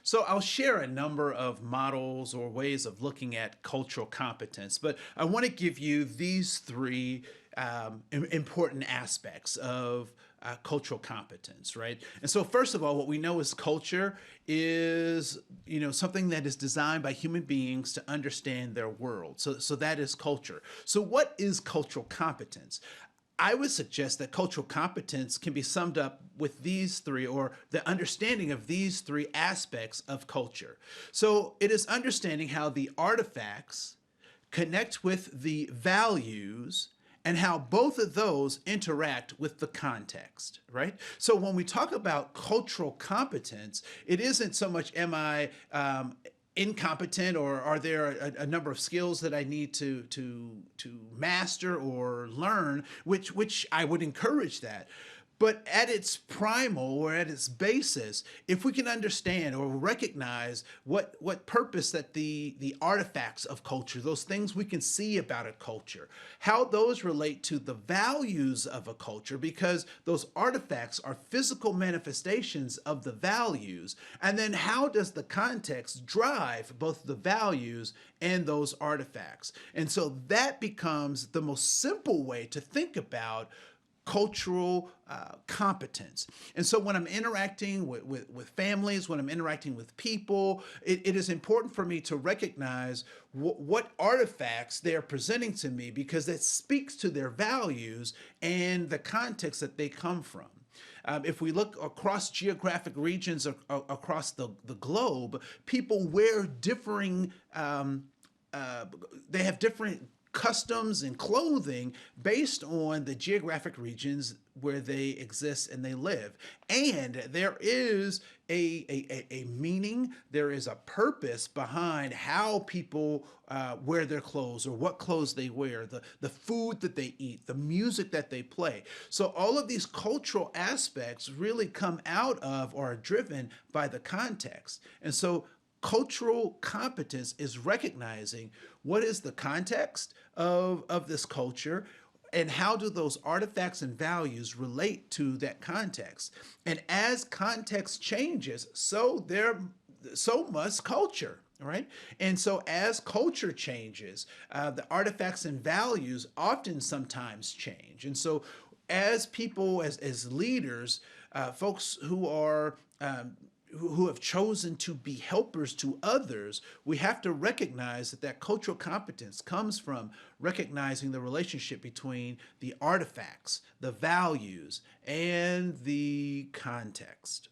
So I'll share a number of models or ways of looking at cultural competence, but I want to give you these three important aspects of cultural competence, right? And so first of all, what we know is culture is, something that is designed by human beings to understand their world. So that is culture. So what is cultural competence? I would suggest that cultural competence can be summed up with these three, or the understanding of these three aspects of culture. So it is understanding how the artifacts connect with the values and how both of those interact with the context, right? So when we talk about cultural competence, it isn't so much incompetent, or are there a number of skills that I need to master or learn, which I would encourage that. But at its primal, or at its basis, if we can understand or recognize what purpose that the artifacts of culture, those things we can see about a culture, how those relate to the values of a culture, because those artifacts are physical manifestations of the values, and then how does the context drive both the values and those artifacts. And so that becomes the most simple way to think about cultural competence. And so when I'm interacting with families, when I'm interacting with people, it is important for me to recognize what artifacts they're presenting to me, because that speaks to their values and the context that they come from. If we look across geographic regions across the globe, people wear differing, they have different customs and clothing based on the geographic regions where they exist and they live. And there is a meaning, there is a purpose behind how people wear their clothes, or what clothes they wear, the food that they eat, the music that they play. So all of these cultural aspects really come out of, or are driven by, the context. And so cultural competence is recognizing what is the context of this culture, and how do those artifacts and values relate to that context. And as context changes, so must culture. Right? And so as culture changes, the artifacts and values often sometimes change. And so as people, as leaders, folks who are who have chosen to be helpers to others, we have to recognize that cultural competence comes from recognizing the relationship between the artifacts, the values, and the context.